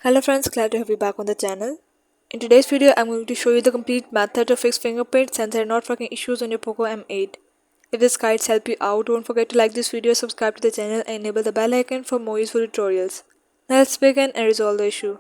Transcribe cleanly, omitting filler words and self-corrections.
Hello friends, glad to have you back on the channel. In today's video, I'm going to show you the complete method to fix fingerprint sensor not working issues on your Poco M8. If this guides help you out, don't forget to like this video, subscribe to the channel and enable the bell icon for more useful tutorials. Now let's begin and resolve the issue.